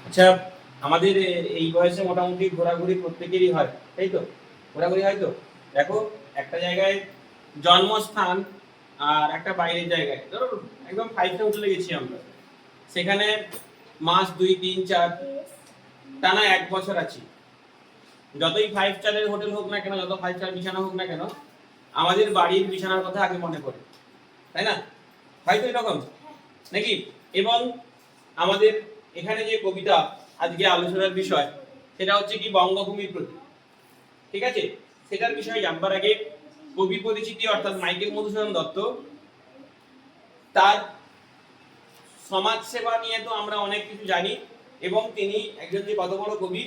আচ্ছা, আমাদের এই বয়সে মোটামুটি ঘোরাঘুরি প্রত্যেকেরই হয়, তাই তো? ঘোরাঘুরি হয় তো। দেখো, একটা জায়গায় জন্মস্থান আর একটা বাইরের জায়গায়, ধরো একদম 5 স্টার হোটেলে গেছি আমরা, সেখানে মাস 2, 3, 4 টানা 1 বছর আছি। যতই 5 স্টারের হোটেল হোক না কেন, যত 5 স্টার বিছানা হোক না কেন, আমাদের বাড়ির বিছানার কথা আগে মনে পড়ে, তাই না? হয়তো এরকম নাকি? এবং আমাদের এখানে যে কবিতা আজকে আলোচনার বিষয়, সেটা হচ্ছে কি বঙ্গভূমির প্রতি। ঠিক আছে, সেটার বিষয়ে জানবার আগে কবি পরিচিতি অর্থাৎ মাইকেল মধুসূদন দত্ত, তার সমাজ সেবা নিয়ে তো আমরা অনেক কিছু জানি, এবং তিনি একজন যে কত বড় কবি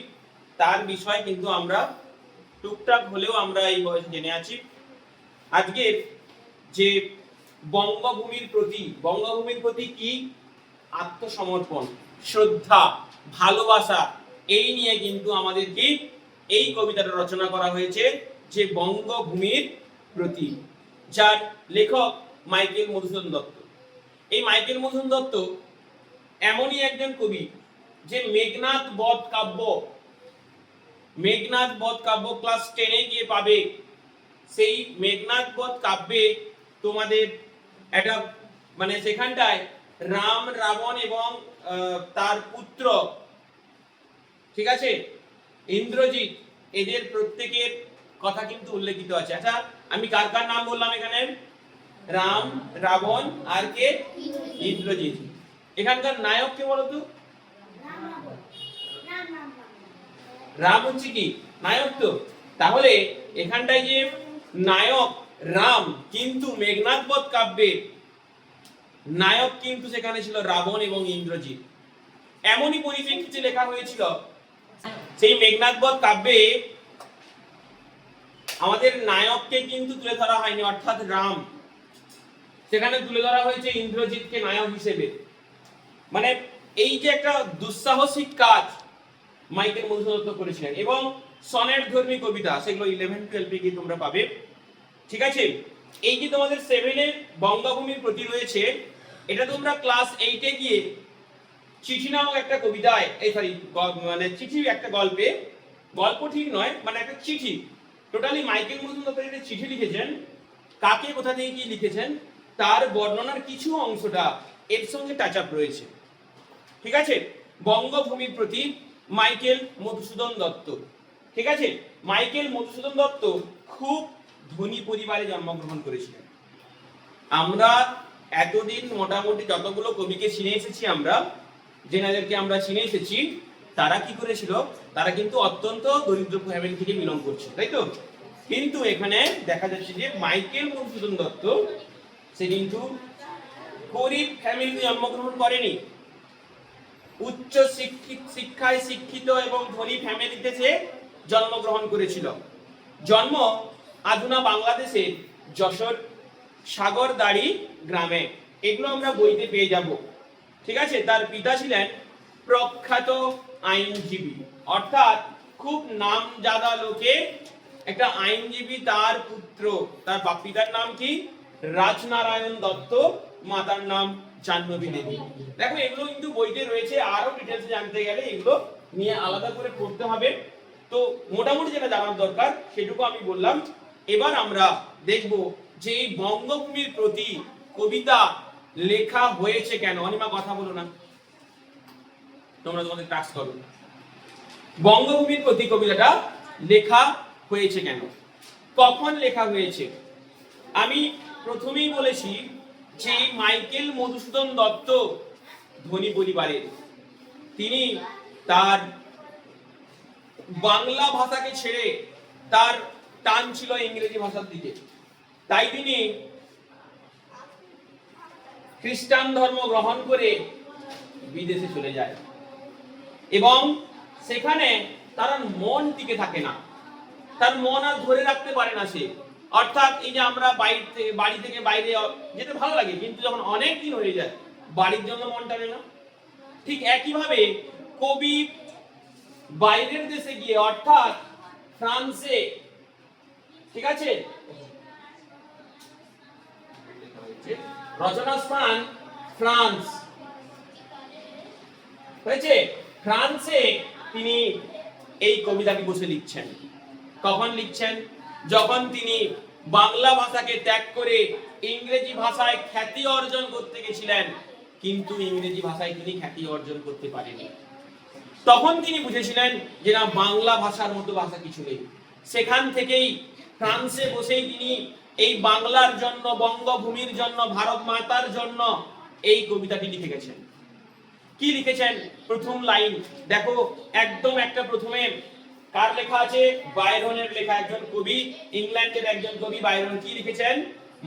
তার বিষয় কিন্তু আমরা টুকটাক হলেও আমরা এই বয়সে জেনে আছি। আজকে যে বঙ্গভূমির প্রতি কি আত্মসমর্পণ, শ্রদ্ধা, ভালোবাসা, এই নিয়ে কিন্তু আমাদের কি এই কবিতাটা রচনা করা হয়েছে, যে বঙ্গভূমির প্রতি, যার লেখক মাইকেল মধুসূদন দত্ত। এই মাইকেল মধুসূদন দত্ত এমনই একজন কবি যে মেঘনাদ বধ কাব্য ক্লাস 10-এ গিয়ে পাবে। সেই মেঘনাদ বধ কাব্যে তোমাদের একটা মানে সেখানটায় রাম, রাবণ এবং তার পুত্র, ঠিক আছে, ইন্দ্রজিৎ, এদের প্রত্যেকের কথা কিন্তু উল্লেখিত আছে। আচ্ছা, আমি কার কার নাম বললাম এখানে? রাম, রাবণ আর কে? ইন্দ্রজিৎ। এখানকার নায়ক কে বলতো? রাম হচ্ছে কি নায়ক তো। তাহলে এখানটায় যে নায়ক রাম, কিন্তু মেঘনাদ বধ কাব্যে নায়ক কিন্তু সেখানে ছিল রাবণ এবং ইন্দ্রজিৎ। এমনই পরিপ্রেক্ষিতে লেখা হয়েছিল। সেই মেঘনাদ বধ কাব্যে আমাদের নায়ককে কিন্তু তুলে ধরা হয়নি, অর্থাৎ রাম, সেখানে তুলে ধরা হয়েছে ইন্দ্রজিৎকে নায়ক হিসেবে। মানে এই যে একটা দুঃসাহসিক কাজ মাইকেল মধুসূদন দত্ত করেছিলেন। এবং সনেট ধর্মী কবিতা, সেগুলো 11-12 কি তোমরা পাবে। ঠিক আছে, এই যে তোমাদের 7-এ বঙ্গভূমির প্রতি রয়েছে, এটা তোমরা ক্লাস 8-এ গিয়ে চিঠি নামক একটা কবিতায়, এই সরি মানে চিঠি, একটা গল্প ঠিক নয়, মানে একটা চিঠি, টোটালি মাইকেল মধুসূদন দত্ত একটা চিঠি লিখেছেন, কাকে কোথা থেকে কি লিখেছেন তার বর্ণনার কিছু অংশটা এর সঙ্গে টাচ আপ রয়েছে। ঠিক আছে, বঙ্গভূমির প্রতি মাইকেল মধুসূদন দত্ত। ঠিক আছে, মাইকেল মধুসূদন দত্ত খুব ধনী পরিবারে জন্মগ্রহণ করেছিলেন। আমরা এতদিন মোটামুটি যতগুলো কবিকে চিনে এসেছি, আমরা যেনাদেরকে আমরা চিনে এসেছি, তারা কি করেছিল? তারা কিন্তু অত্যন্ত দরিদ্র ফ্যামিলি থেকে বিলং করছে, তাই তো? কিন্তু এখানে দেখা যাচ্ছে যে মাইকেল মধুসূদন দত্ত সে কিন্তু গরিব ফ্যামিলিতে জন্মগ্রহণ করেনি, উচ্চ শিক্ষায় শিক্ষিত এবং ধনী ফ্যামিলিতে সে জন্মগ্রহণ করেছিল। জন্ম আধুনা বাংলাদেশের যশোর সাগরদাড়ি গ্রামে, এগুলো আমরা বইতে পেয়ে যাব। ঠিক আছে, তার পিতা ছিলেন প্রখ্যাত আইনজীবী, অর্থাৎ খুব নামজাদা লোকে একটা আইনজীবী তার পুত্র। তার পিতার নাম কি? রাজনারায়ণ দত্ত, মাতার নাম জাহ্নবী দেবী। দেখো, এগুলো কিন্তু বইতে রয়েছে, আরো ডিটেলস জানতে গেলে এগুলো নিয়ে আলাদা করে পড়তে হবে। তো মোটামুটি যেটা জানার দরকার সেটুকু আমি বললাম। এবার আমরা দেখব যে এই বঙ্গভূমির প্রতি কবিতা লেখা হয়েছে কেন। অনিমা কথা বলো না, তোমরা তোমাদের কাজ করো। বঙ্গভূমির প্রতি কবিতাটা লেখা হয়েছে কেন, কখন লেখা হয়েছে? আমি প্রথমেই বলেছি যে মাইকেল মধুসূদন দত্ত ধনী পরিবারের, তিনি তার বাংলা ভাষাকে ছেড়ে তার টান ছিল ইংরেজি ভাষার দিকে, তাই তিনি খ্রিস্টান ধর্ম গ্রহণ করে বিদেশে চলে যায়, এবং সেখানে তার মন টিকে থাকে না, তার মন আর ধরে রাখতে পারে না সে। অর্থাৎ এই যে আমরা বাড়ি থেকে বাইরে যেতে ভালো লাগে, কিন্তু যখন অনেক দিন হয়ে যায় বাড়ির জন্য মন টানে না। ঠিক একইভাবে কবি বাইরের দেশে গিয়ে, অর্থাৎ ফ্রান্সে, ঠিক আছে, রচনা স্থান ফ্রান্স হয়েছে, ফ্রান্সে তিনি এই কবিতাটি বসে লিখছেন। কখন লিখছেন? যখন তিনি বাংলা ভাষাকে ত্যাগ করে ইংরেজি ভাষায় খ্যাতি অর্জন করতে গেছিলেন, কিন্তু ইংরেজি ভাষায় তিনি খ্যাতি অর্জন করতে পারেনি। তখন তিনি বুঝেছিলেন যে না, বাংলা ভাষার মতো ভাষা কিছু নেই। সেখান থেকেই ফ্রান্সে বসেই তিনি এই বাংলার জন্য, বঙ্গভূমির জন্য, ভারত মাতার জন্য এই কবিতাটি লিখে গেছেন। কি লিখেছেন? প্রথম লাইন দেখো, একদম একটা প্রথমে কার লেখা আছে? বাইরনের লেখা, একজন কবি, ইংল্যান্ডের একজন কবি বাইরন। কি লিখেছেন?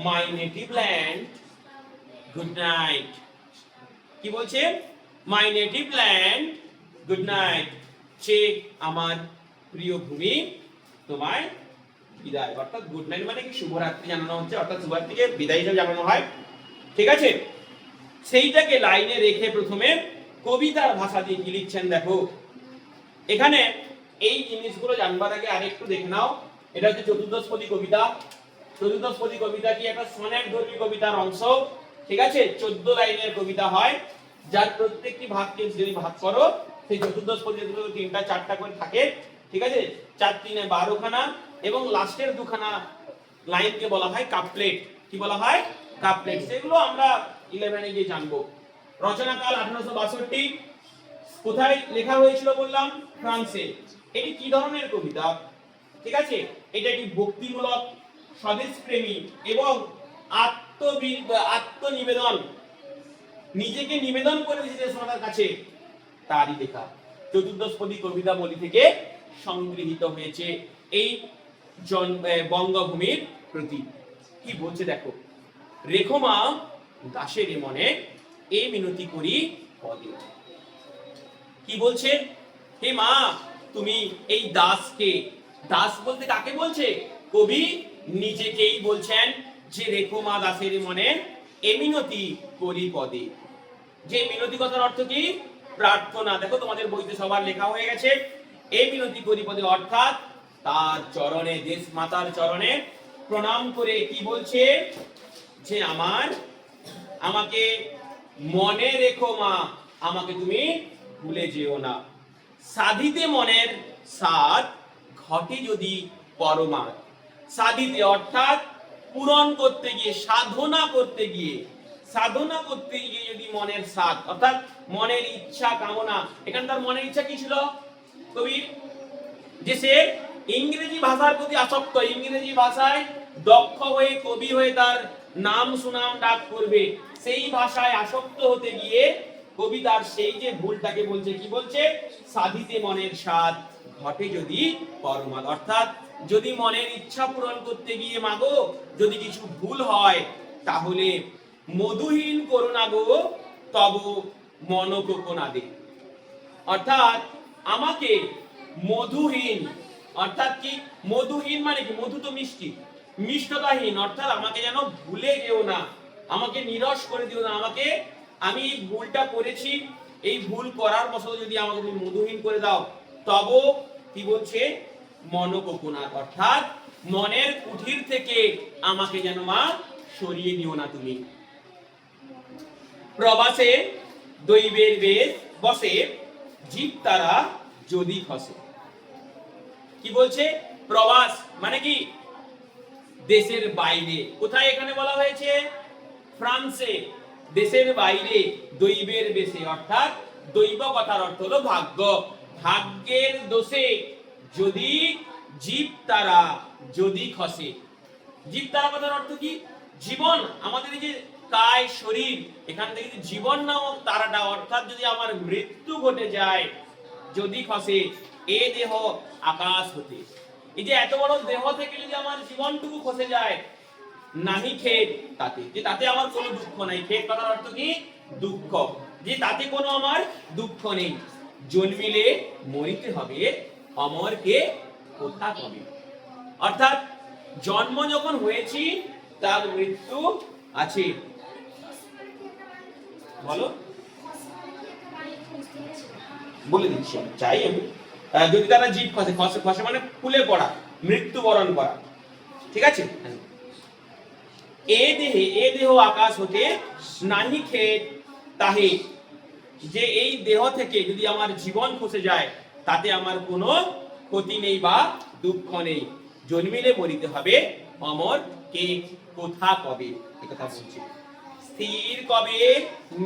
My native land good night. কি বলছে? My native land good night, সে আমার প্রিয় ভূমি তোমায় বিদায়। অর্থাৎ গুড নাইট মানে কি? শুভরাত্রি জানানো হচ্ছে, অর্থাৎ শুভরাত্রিকে বিদায় হিসেবে জানানো হয়। ঠিক আছে, সেইটাকে লাইনে রেখে প্রথমে কবিতার ভাষা দিয়ে কি লিখছেন দেখো। এখানে এই জিনিসগুলো জানবার আগে আরেকটু দেখে নাও। এটা হচ্ছে চতুর্দশপদী কবিতা। চতুর্দশপদী কবিতা কি? একটা সনেট ধর্মী কবিতার অংশ। ঠিক আছে, 14 লাইনের কবিতা হয়, যার প্রত্যেকটি ভাগকে যদি ভাগ করো, সেই চতুর্দশপদী তিনটা চারটা করে থাকে। ঠিক আছে, 4 3 12 খানা, এবং লাস্টের দুখানা লাইনকে বলা হয় কাপলেট। কি বলা হয়? কাপলেট। সেগুলো আমরা 11 এ গিয়ে জানবো। রচনাকাল 1862। কোথায় লেখা হয়েছিল বললাম? ফ্রান্সে। এটি কি ধরনের কবিতা? ঠিক আছে, এটা একটি ভক্তিমূলক, স্বদেশপ্রেমী এবং আত্মনিবেদন, নিজেকে নিবেদন করে দিয়েছে দেশমাতার কাছে, তারই লেখা। চতুর্দশপদী কবিতা বলি থেকে সংগৃহীত হয়েছে এই বঙ্গভূমির প্রতি। কি বলছে দেখো, রেখো মা দাসের মনে এ মিনতি করি পদে। কি বলছে? হে মা, তুমি এই দাসকে, দাস বলতে কাকে বলছে? কবি নিজেকেই বলছেন যে রেখো মা দাসের মনে এ মিনতি করি পদে। যে মিনতি কথার অর্থ কি? প্রার্থনা। দেখো তোমাদের বইতে সবার লেখা হয়ে গেছে। এই মিনতি করি পদে অর্থাৎ তার চরণে, দেশ মাতার চরণে প্রণাম করে কি বলছে? যে আমাকে মনে রেখো মা, আমাকে তুমি ভুলে যেও না। সাধিতে মনের সাধ ঘটে যদি পরমাদ। সাধিতে অর্থাৎ পূরণ করতে গিয়ে, সাধনা করতে গিয়ে যদি মনের সাধ অর্থাৎ মনের ইচ্ছা কামনা। এখানে তার মনের ইচ্ছা কি ছিল কবির? যে সে ইংরেজি ভাষার প্রতি আসক্ত, ইংরেজি ভাষায় দক্ষ হয়ে, কবি হয়ে তার নাম সুনাম ডাক করবে, সেই ভাষায় আসক্ত হতে গিয়ে কবি তার সেই যে ভুলটাকে বলছে। কি বলছে? সাধিতে মনের স্বাদ ঘটে যদি পরমাদ। অর্থাৎ যদি মনের ইচ্ছা পূরণ করতে গিয়ে মাগো যদি কিছু ভুল হয়, তাহলে মধুহীন করুণা গো তব মনকোকনাদে। অর্থাৎ আমাকে মধুহীন, অর্থাৎ কি? মধুহীন মানে কি? মধু তো মিষ্টি, মিষ্টতাহীন, অর্থাৎ আমাকে যেন ভুলে যেও না, আমাকে নিরস করে দিও না। আমাকে, আমি ভুলটা করেছি, এই ভুল করার বশত যদি আমাকে তুমি মধুহীন করে দাও, তব কি বলছে? মনকোকনাদ, অর্থাৎ মনের কুঠির থেকে আমাকে যেন মা সরিয়ে নিও না তুমি। প্রবাসে দৈবের বেশ বসে জীব তারা যদি খসে। কি বলছে? প্রবাস মানে কি? দেশের বাইরে। কোথায় এখানে বলা হয়েছে? ফ্রান্সে। দেশের বাইরে দৈবের বেশে, অর্থাৎ দৈব কথার অর্থ হলো ভাগ্য। ভাগ্যের দোষে যদি জীব তারা যদি খসে। জীব তারা কথার অর্থ কি? জীবন, আমাদের এই যে কায় শরীর, এখান থেকে জীবন নামক তারাটা, অর্থাৎ যদি আমার মৃত্যু ঘটে যায়, যদি খসে এ দেহ আকাশ হতে। এই যে এত বড় দেহ থেকে যদি আমার জীবনটুকু খসে যায়, নাহি খেদ তাতে, যে তাতে আমার কোনো দুঃখ নাই। খেদ কথার অর্থ কি? দুঃখ। যে তাতে কোনো আমার দুঃখ নেই। জন্মিলে মরিতে হবে, অমরকে কোথা কবে। অর্থাৎ জন্ম যখন হয়েছি, তার মৃত্যু আছে। বলো, বলে দিচ্ছি, চাই আমি। যদি তারা জীব খসে, খসে মানে ফুলে পড়া, মৃত্যুবরণ করা। ঠিক আছে, এ দেহ আকাশ হতে নাহি খেদ তাহে। যে এই দেহ থেকে যদি আমার জীবন খসে যায় তাতে আমার কোনো ক্ষতি নেই বা দুঃখ নেই, জন্মিলে মরিতে হবে অমর কে কোথা কবে, একথা বলছে। স্থির কবে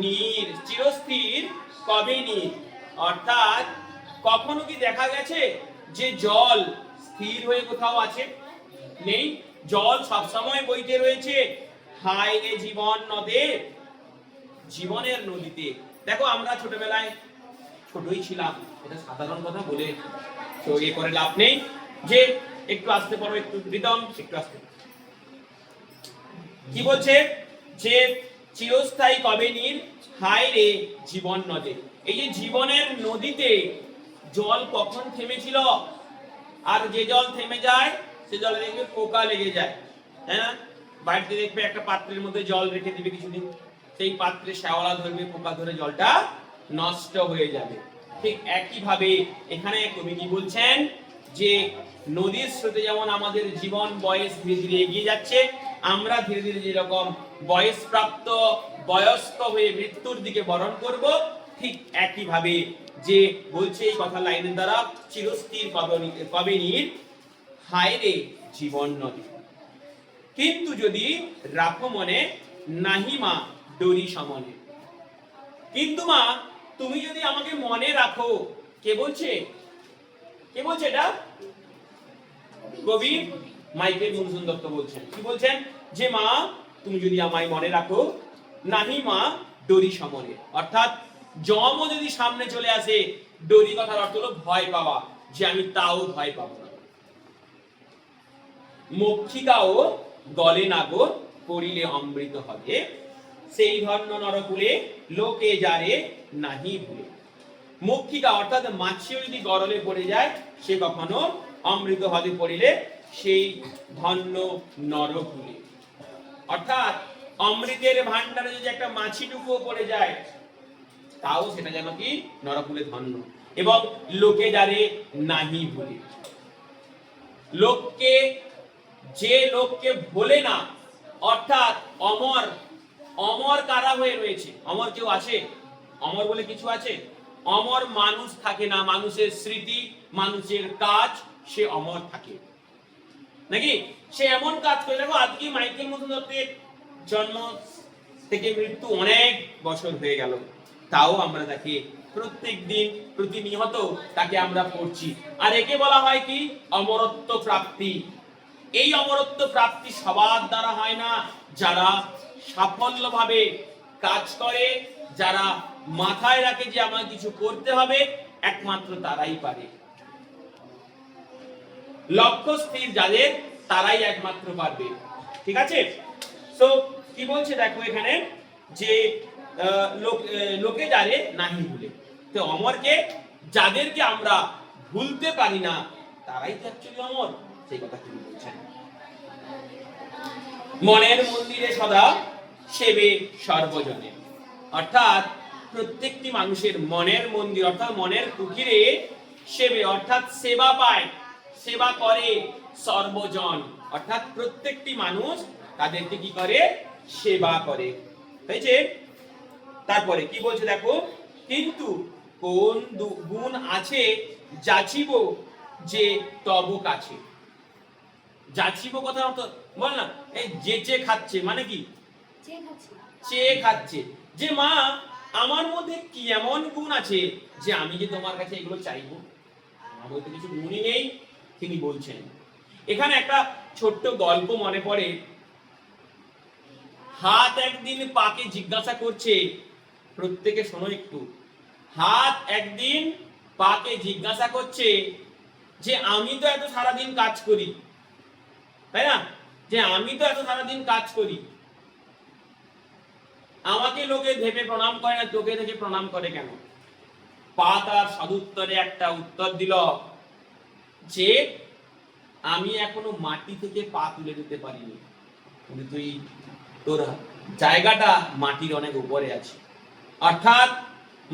নীর, চিরস্থির কবে নীর, অর্থাৎ কখনো কি দেখা গেছে যে জল স্থির হয়ে কোথাও আছে? নেই, জল সবসময় বইতে রয়েছে। হায় রে জীবন নদে, জীবনের নদীতে। দেখো আমরা ছোটবেলায় ছোটই ছিলাম, এটা সাধারণ কথা বলে তো এ করে লাভ নেই, যে একটু আসতে পারো, একটু রিদম, একটু আসতে। কি বলছে যে চিরস্থায়ী কবে নীর, হায় রে জীবন নদে। এই যে জীবনের নদীতে জল কখন থেমেছিল? আর যে জল থেমে যায় সে জলে দেখবে পোকা লেগে যায়, তাই না? বাড়িতে দেখবে একটা পাত্রের মধ্যে জল রেখে দিবে কিছুদিন, সেই পাত্রে শ্যাওলা ধরবে, পোকা ধরে জলটা নষ্ট হয়ে যাবে। ঠিক একই ভাবে এখানে কবি কি বলছেন যে নদীর স্রোতে যেমন আমাদের জীবন বয়স ধীরে ধীরে এগিয়ে যাচ্ছে, আমরা ধীরে ধীরে যেরকম বয়স প্রাপ্ত বয়স্ক হয়ে মৃত্যুর দিকে বরণ করব, ঠিক একই ভাবে যে বলছে এই কথা লাইনের দ্বারা, চিরস্থির কবে নীর, হায় রে জীবন নদী। কিন্তু যদি রাখো মনে, নাহি মা ডরি সমনে। কিন্তু মা তুমি যদি আমাকে মনে রাখো, কে বলছে? কে বলছে এটা? কবি মাইকেল মধুসূদন দত্ত বলছেন। কি বলছেন? যে মা তুমি যদি আমায় মনে রাখো, নাহি মা ডরি সমনে, অর্থাৎ যমও যদি সামনে চলে আসে, ডরি কথার অর্থ হলো ভয় পাওয়া, যে আমি তাও ভয় পাবো না। মক্ষিকাও গলে না গো, পড়িলে অমৃত হবে, সেই ধন্য নরকুলে লোকে যারে নাহি ভুলে। মক্ষিকা অর্থাৎ মাছিও যদি গরলে পড়ে যায়, সে কখনো অমৃত হদে পড়িলে সেই ধন্য নরকুলে। অর্থাৎ অমৃতের ভান্ডারে যদি একটা মাছি টুকুও পড়ে যায়, তাও সেটা যেন কি নরকুলে ধন্য। এবং লোকে যারে নাহি ভুলে, লোককে, যে লোককে ভোলে না, অর্থাৎ অমর। অমর কারা হয়ে রয়েছে? অমর কেউ আছে? অমর বলে কিছু আছে? অমর মানুষ থাকে না, মানুষের স্মৃতি, মানুষের কাজ, সে অমর থাকে নাকি? সে এমন কাজ করে, দেখো আজকে মাইকেল মধুসূদন দত্তের জন্ম থেকে মৃত্যু অনেক বছর হয়ে গেল, তাও আমরা তাকে প্রত্যেক দিন প্রতিনিয়ত তাকে আমরা পড়ছি। আর একে বলা হয় কি? অমরত্ব প্রাপ্তি। এই অমরত্ব প্রাপ্তি সবার দ্বারা হয় না, যারা সাফল্যভাবে কাজ করে, যারা মাথায় রাখে যে আমার কিছু করতে হবে, একমাত্র তারাই পারে। লক্ষ্য স্থির যাদের, তারাই একমাত্র পারবে। ঠিক আছে? সো কি বলছে দেখো এখানে, যে লোকে যারে নাহি ভুলে। তো অমরকে, যাদেরকে আমরা ভুলতে পারি না, তারাই তো অ্যাকচুয়ালি অমর, সেই কথা তিনি বলছেন। মনের মন্দিরে সদা সেবে সর্বজনে, অর্থাৎ প্রত্যেকটি মানুষের মনের মন্দির, অর্থাৎ মনের কুঠিরে সেবে, অর্থাৎ সেবা পায়, সেবা করে সর্বজন, অর্থাৎ প্রত্যেকটি মানুষ তাদেরকে কি করে? সেবা করে। তাইছে? তারপরে কি বলছে দেখো, কিন্তু কোন গুণ আছে যাচিব যে তব কাছে। যাচিব কথা অর্থ বল না, এই যেচে খাচ্ছে মানে কি? চেয়ে খাচ্ছে। যে মা আমার মধ্যে কি এমন গুণ আছে যে আমি যে তোমার কাছে এগুলো চাইবো? আমার মধ্যে কিছু গুণই নেই, তিনি বলছেন। এখানে একটা ছোট্ট গল্প মনে পড়ে। হাত একদিন পাকে জিজ্ঞাসা করছে, প্রত্যেকে শোনো একটু। হাত একদিন পাকে জিজ্ঞাসা করছে যে আমি তো এত সারাদিন কাজ করি, তাই না? যে আমি তো এত সারাদিন কাজ করি, আমাকে লোকে ধেপে প্রণাম করে না, তোকে থেকে প্রণাম করে কেন? পা তার সদুত্তরে একটা উত্তর দিল যে আমি এখনো মাটি থেকে পা তুলে দিতে পারিনি, কিন্তু তুই তোর জায়গাটা মাটির অনেক উপরে আছে। অর্থাৎ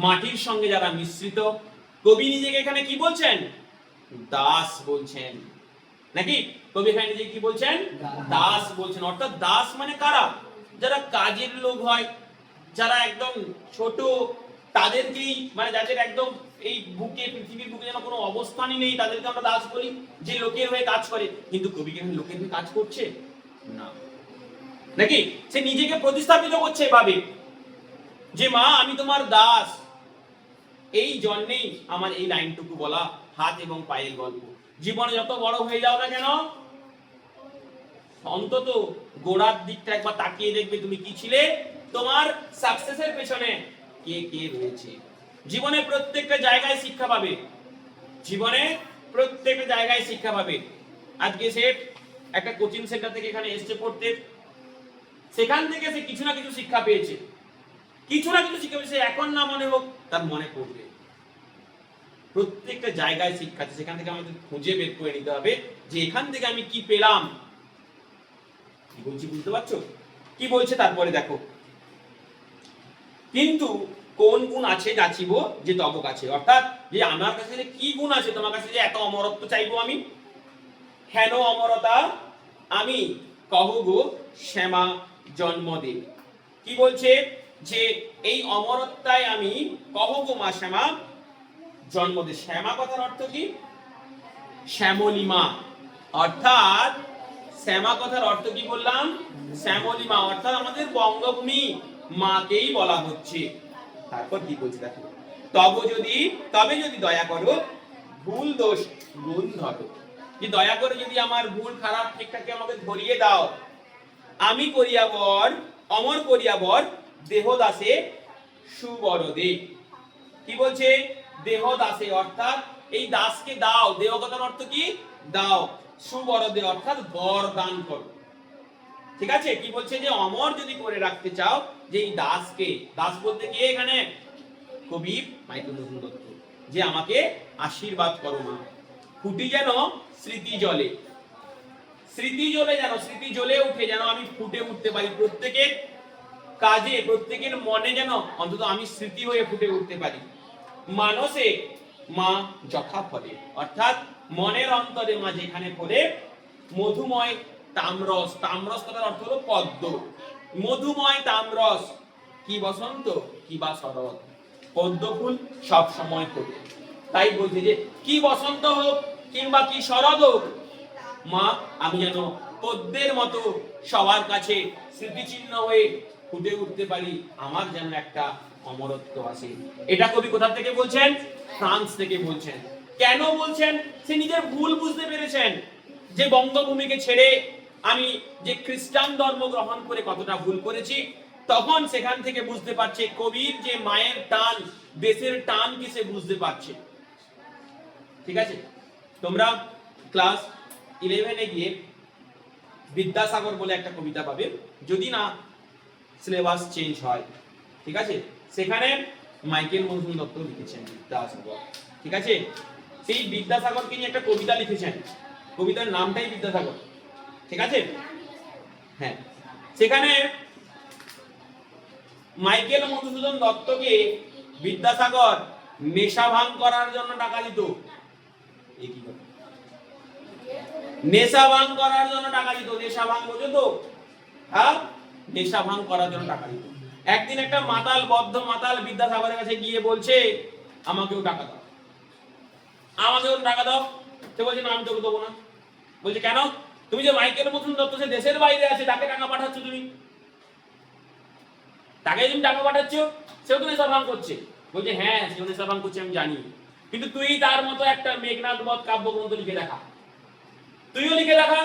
মাটির সঙ্গে যারা মিশ্রিত, কবি নিজেকে এখানে কি বলছেন? দাস বলছেন নাকি? কবি এখানে নিজেকে কি বলছেন? দাস বলছেন। অর্থাৎ দাস মানে কারা? যারা কাজের লোক হয়, যারা একদম ছোট তাদেরকেই মানে যাদের একদম এই বুকে পৃথিবীর বুকে যেন কোনো অবস্থানই নেই তাদেরকে আমরা দাস বলি, যে লোকের হয়ে কাজ করে। কিন্তু কবি কি লোকের হয়ে কাজ করছে না, নাকি সে নিজেকে প্রতিস্থাপিত করছে এভাবে যে মা আমি তোমার দাস। এই জন্যেই আমার এই লাইনটুকু বলা, হাত এবং পায়ের গল্প। জীবনে যত বড় হয়ে যাও না কেন, অন্তত গোড়ার দিকটা একবার তাকিয়ে দেখবে তুমি কি ছিলে, তোমার সাকসেসের পেছনে কে কে রয়েছে। জীবনে প্রত্যেকটা জায়গায় শিক্ষা পাবে, জীবনে প্রত্যেকটা জায়গায় শিক্ষা পাবে। আজকে সে একটা কোচিং সেন্টার থেকে এখানে এসে পড়তে, সেখান থেকে সে কিছু না কিছু শিক্ষা পেয়েছে, কিছু না কিছু শিক্ষা পেয়েছে। এখন না মনে হোক, তার মনে পড়বে। প্রত্যেকটা জায়গায় শিক্ষা আছে, সেখান থেকে আমাদের খুঁজে বের করে নিতে হবে যে এখান থেকে আমি কি পেলাম। কি বলছি বুঝতে পারছো? কি বলছে তারপরে দেখো, কিন্তু কোন গুণ আছে যাচিব যে তব কাছে, অর্থাৎ যে আমার কাছে যে কি গুণ আছে, তোমার কাছে যে এত অমরত্ব চাইবো আমি, হেন অমরতা আমি কহ গো শ্যামা জন্ম দে। কি বলছে যে এই অমরত্বায় আমি কহ গো মা শ্যামা জন্ম দে। শ্যামা কথার অর্থ কি? শ্যামলিমা, অর্থাৎ শ্যামা কথার অর্থ কি বললাম? শ্যামলিমা, অর্থাৎ আমাদের বঙ্গভূমি মাকেই বলা হচ্ছে। তারপর কি বলছে দেখো, তবে যদি দয়া করো ভুল দোষ গুণ ধরো, যে দয়া করে যদি আমার ভুল খারাপ ঠিকঠাক আমাকে ধরিয়ে দাও, আমি করিয়াবর অমর করিয়াবর দেহদাসে সুবরদে। কি বলছে? দেহদাসে, অর্থাৎ এই দাসকে দাও। দেহ কথার অর্থ কি? দাও। সুবরদে অর্থাৎ বর দান করো। ঠিক আছে? কি বলছে যে অমর যদি করে রাখতে চাও, যে এই দাসকে, দাস বলতে কি এখানে কবি মাইকেল মধুসূদন দত্ত, যে আমাকে আশীর্বাদ করো মা। ফুটি যেন স্মৃতি জলে, স্মৃতি জলে, যেন স্মৃতি জ্বলে উঠে, যেন আমি ফুটে উঠতে পারি প্রত্যেকের কাজে, প্রত্যেকের মনে যেন অন্তত আমি স্মৃতি হয়ে ফুটে উঠতে পারি। মানসে মা যথা ফলে, অর্থাৎ মনের অন্তরে মা যেখানে ফলে মধুময় তাম্রস, তাম্রস কথার অর্থ হলো পদ্ম, মধুময় তাম্রস, কি বসন্ত কি বা শরৎ, পদ্ম ফুল সব সময় ফোটে। তাই বলছে যে কি বসন্ত হোক কিংবা কি শরৎ হোক, মা আমি যেন পদ্মের মতো সবার কাছে স্মৃতিচিহ্ন হয়ে ফুটে উঠতে পারি, আমার যেন একটা অমরত্ব আছে। এটা কবি কোথা থেকে বলছেন? ফ্রান্স থেকে বলছেন। কেন বলছেন? সে নিজের ভুল বুঝতে পেরেছেন, যে বঙ্গভূমিকে ছেড়ে আমি যে খ্রিস্টান ধর্ম গ্রহণ করে কতটা ভুল করেছি। তখন সেখান থেকে বুঝতে পারছে কবির যে মায়ের টান, দেশের টান কি সে বুঝতে পারছে। ঠিক আছে? তোমরা ক্লাস 11-এ গিয়ে বিদ্যাসাগর বলে একটা কবিতা পাবে, যদি না সিলেবাস চেঞ্জ হয়। ঠিক আছে? সেখানে মাইকেল মধুসূদন দত্ত লিখেছেন বিদ্যাসাগর। ঠিক আছে? সেই বিদ্যাসাগরকে নিয়ে একটা কবিতা লিখেছেন, কবিতার নামটাই বিদ্যাসাগর। ঠিক আছে? হ্যাঁ, সেখানে মাইকেল মধুসূদন দত্তকে বিদ্যাসাগর নেশা ভাঙ করার জন্য টাকা দিত। নেশা ভাঙ করার জন্য টাকা দিত। নেশা ভাঙ বোঝো তো? হ্যাঁ, নেশা ভাঙ করার জন্য টাকা দিত। একদিন একটা মাতাল, বদ্ধ মাতাল বিদ্যাসাগরের কাছে গিয়ে বলছে আমাকেও টাকা দাও, আমাকেও টাকা দাও। সে বলছে না আমি তোকে দেবো না। বলছে কেন? তুমি যে মাইকেল মধুসূদন দত্ত সে দেশের বাইরে আছে, তাকে টাকা পাঠাচ্ছ, তুমি তাকে তুমি টাকা পাঠাচ্ছ, সেও তো নেশা ভাঙ করছে। বলছে হ্যাঁ সেও নেশা ভাঙ করছে আমি জানি, কিন্তু তুই তার মতো একটা মেঘনাদ বধ কাব্যগ্রন্থ লিখে দেখা, তুইও লিখে দেখা,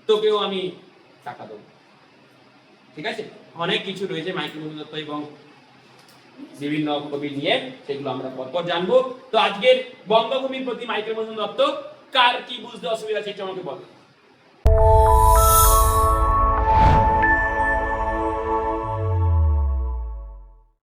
তোকেও আমি টাকা দেবো। ঠিক আছে? অনেক কিছু রয়েছে মাইকেল মধুসূদন দত্ত এবং বিভিন্ন কবি নিয়ে, সেগুলো আমরা পরপর জানবো। তো আজকের বঙ্গভূমির প্রতি মাইকেল মধুসূদন দত্ত কার কি বুঝতে অসুবিধা আছে একটু আমাকে বল।